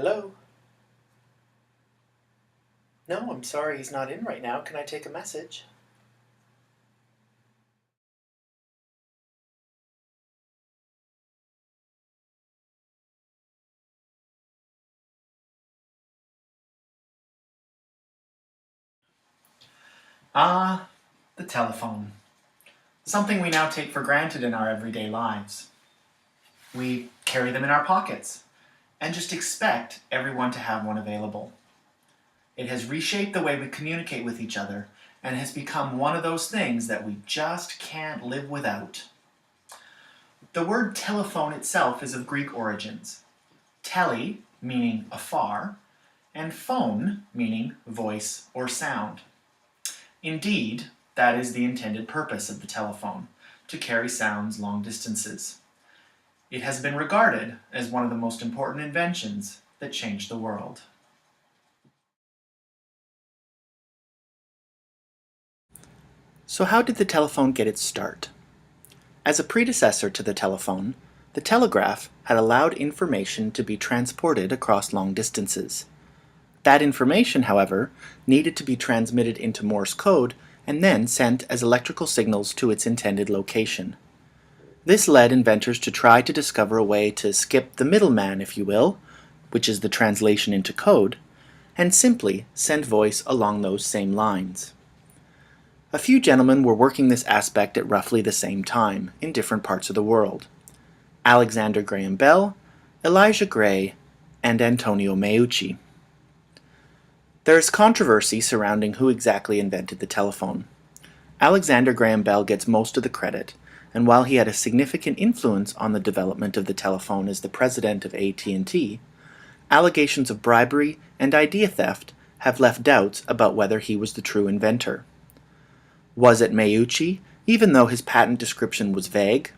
Hello? No, I'm sorry he's not in right now. Can I take a message? The telephone. Something we now take for granted in our everyday lives. We carry them in our pockets and just expect everyone to have one available. It has reshaped the way we communicate with each other and has become one of those things that we just can't live without. The word telephone itself is of Greek origins. Tele, meaning afar, and phone, meaning voice or sound. Indeed, that is the intended purpose of the telephone, to carry sounds long distances. It has been regarded as one of the most important inventions that changed the world. So how did the telephone get its start? As a predecessor to the telephone, the telegraph had allowed information to be transported across long distances. That information, however, needed to be transmitted into Morse code and then sent as electrical signals to its intended location. This led inventors to try to discover a way to skip the middleman, if you will, which is the translation into code, and simply send voice along those same lines. A few gentlemen were working this aspect at roughly the same time in different parts of the world: Alexander Graham Bell, Elijah Gray, and Antonio Meucci. There is controversy surrounding who exactly invented the telephone. Alexander Graham Bell gets most of the credit, and while he had a significant influence on the development of the telephone as the president of AT&T, allegations of bribery and idea theft have left doubts about whether he was the true inventor. Was it Meucci, even though his patent description was vague?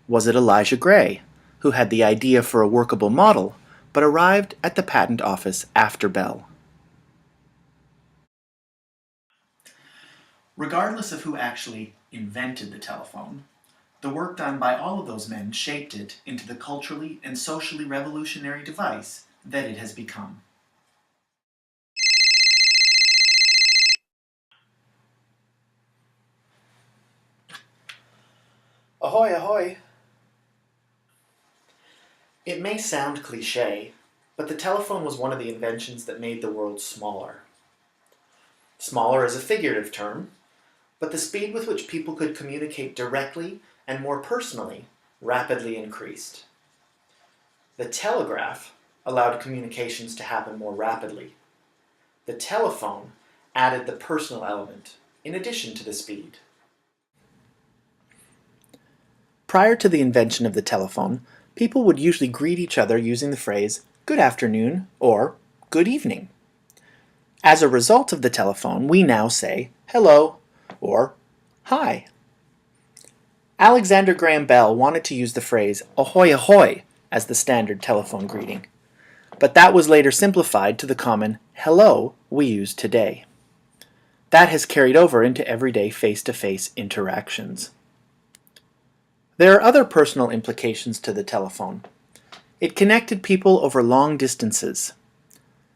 Was it Elijah Gray, who had the idea for a workable model, but arrived at the patent office after Bell? Regardless of who actually invented the telephone, the work done by all of those men shaped it into the culturally and socially revolutionary device that it has become. Ahoy, ahoy! It may sound cliché, but the telephone was one of the inventions that made the world smaller. Smaller is a figurative term, but the speed with which people could communicate directly and more personally rapidly increased. The telegraph allowed communications to happen more rapidly. The telephone added the personal element, in addition to the speed. Prior to the invention of the telephone, people would usually greet each other using the phrase, "good afternoon," or "good evening." As a result of the telephone, we now say, "hello," or "hi." Alexander Graham Bell wanted to use the phrase "ahoy ahoy" as the standard telephone greeting, but that was later simplified to the common "hello" we use today. That has carried over into everyday face-to-face interactions. There are other personal implications to the telephone. It connected people over long distances.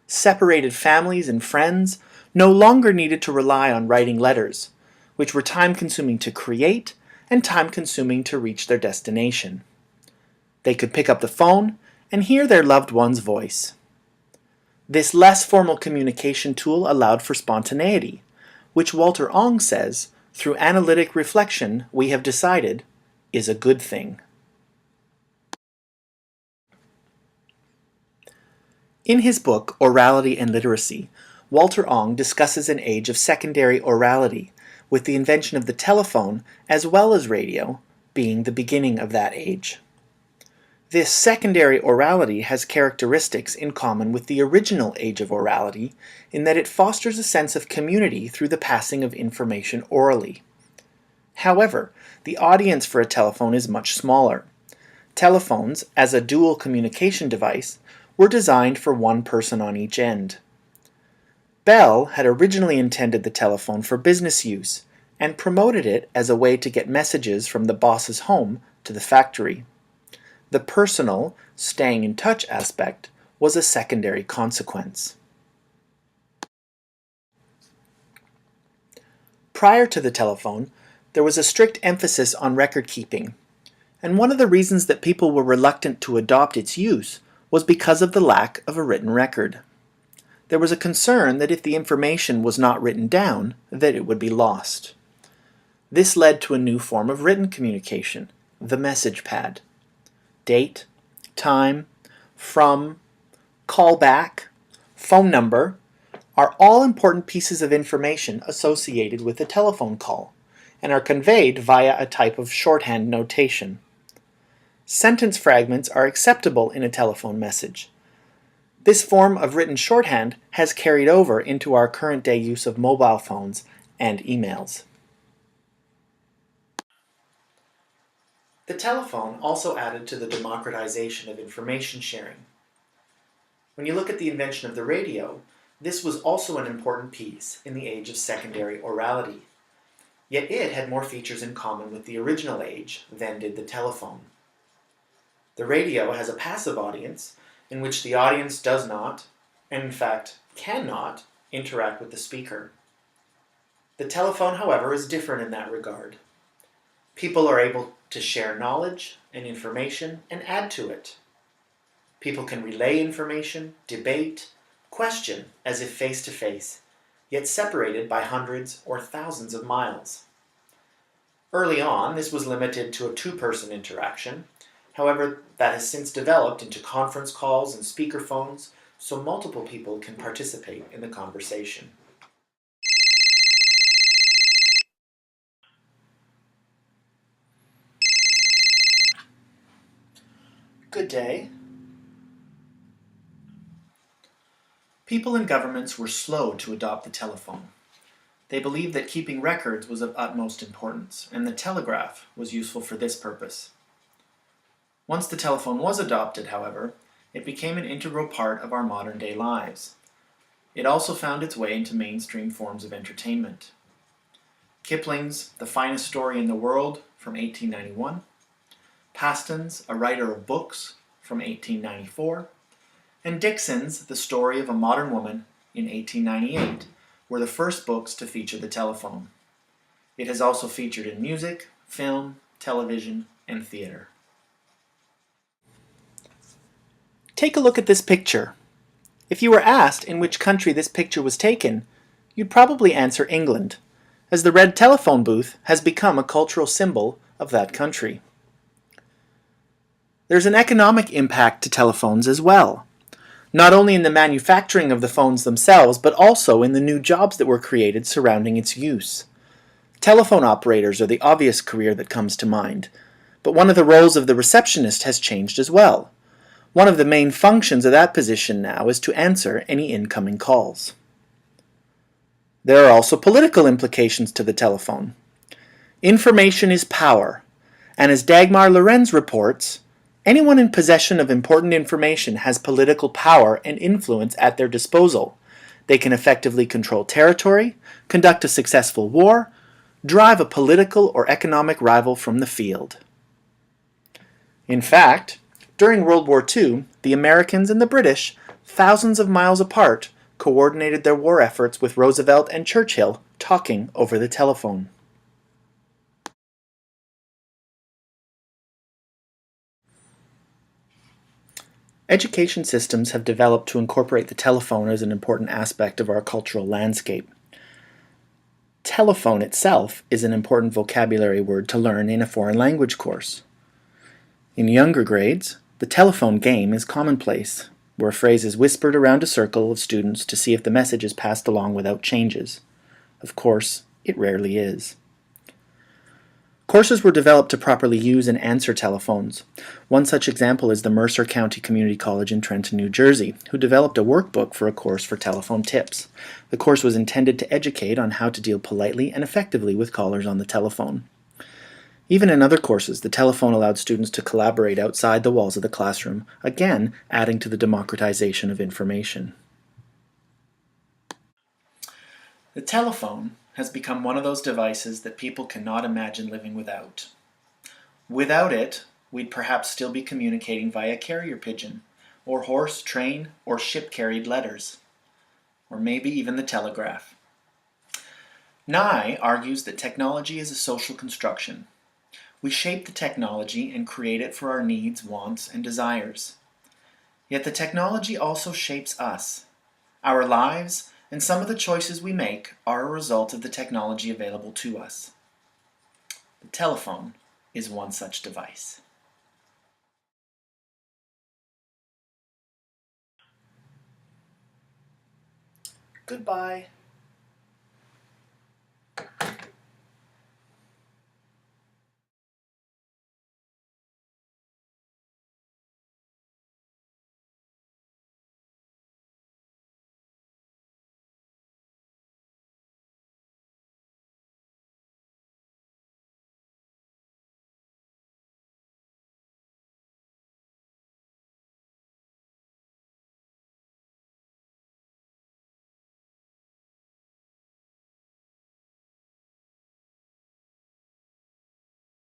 Separated families and friends no longer needed to rely on writing letters, which were time-consuming to create and time-consuming to reach their destination. They could pick up the phone and hear their loved one's voice. This less formal communication tool allowed for spontaneity, which Walter Ong says, through analytic reflection, we have decided is a good thing. In his book, Orality and Literacy, Walter Ong discusses an age of secondary orality, with the invention of the telephone, as well as radio, being the beginning of that age. This secondary orality has characteristics in common with the original age of orality, in that it fosters a sense of community through the passing of information orally. However, the audience for a telephone is much smaller. Telephones, as a dual communication device, were designed for one person on each end. Bell had originally intended the telephone for business use and promoted it as a way to get messages from the boss's home to the factory. The personal, staying in touch aspect was a secondary consequence. Prior to the telephone, there was a strict emphasis on record keeping, and one of the reasons that people were reluctant to adopt its use was because of the lack of a written record. There was a concern that if the information was not written down, that it would be lost. This led to a new form of written communication, the message pad. Date, time, from, call back, phone number are all important pieces of information associated with a telephone call and are conveyed via a type of shorthand notation. Sentence fragments are acceptable in a telephone message. This form of written shorthand has carried over into our current day use of mobile phones and emails. The telephone also added to the democratization of information sharing. When you look at the invention of the radio, this was also an important piece in the age of secondary orality. Yet it had more features in common with the original age than did the telephone. The radio has a passive audience in which the audience does not, and in fact cannot, interact with the speaker. The telephone, however, is different in that regard. People are able to share knowledge and information and add to it. People can relay information, debate, question as if face-to-face, yet separated by hundreds or thousands of miles. Early on, this was limited to a two-person interaction. However, that has since developed into conference calls and speakerphones, so multiple people can participate in the conversation. Good day. People and governments were slow to adopt the telephone. They believed that keeping records was of utmost importance, and the telegraph was useful for this purpose. Once the telephone was adopted, however, it became an integral part of our modern-day lives. It also found its way into mainstream forms of entertainment. Kipling's The Finest Story in the World from 1891, Paston's A Writer of Books from 1894, and Dixon's The Story of a Modern Woman in 1898 were the first books to feature the telephone. It has also featured in music, film, television, and theater. Take a look at this picture. If you were asked in which country this picture was taken, you'd probably answer England, as the red telephone booth has become a cultural symbol of that country. There's an economic impact to telephones as well, not only in the manufacturing of the phones themselves, but also in the new jobs that were created surrounding its use. Telephone operators are the obvious career that comes to mind, but one of the roles of the receptionist has changed as well. One of the main functions of that position now is to answer any incoming calls. There are also political implications to the telephone. Information is power, and as Dagmar Lorenz reports, anyone in possession of important information has political power and influence at their disposal. They can effectively control territory, conduct a successful war, drive a political or economic rival from the field. In fact, during World War II, the Americans and the British, thousands of miles apart, coordinated their war efforts with Roosevelt and Churchill talking over the telephone. Education systems have developed to incorporate the telephone as an important aspect of our cultural landscape. Telephone itself is an important vocabulary word to learn in a foreign language course. In younger grades, the telephone game is commonplace, where a phrase is whispered around a circle of students to see if the message is passed along without changes. Of course, it rarely is. Courses were developed to properly use and answer telephones. One such example is the Mercer County Community College in Trenton, New Jersey, who developed a workbook for a course for telephone tips. The course was intended to educate on how to deal politely and effectively with callers on the telephone. Even in other courses, the telephone allowed students to collaborate outside the walls of the classroom, again adding to the democratization of information. The telephone has become one of those devices that people cannot imagine living without. Without it, we'd perhaps still be communicating via carrier pigeon, or horse, train, or ship-carried letters, or maybe even the telegraph. Nye argues that technology is a social construction. We shape the technology and create it for our needs, wants, and desires. Yet the technology also shapes us. Our lives and some of the choices we make are a result of the technology available to us. The telephone is one such device. Goodbye.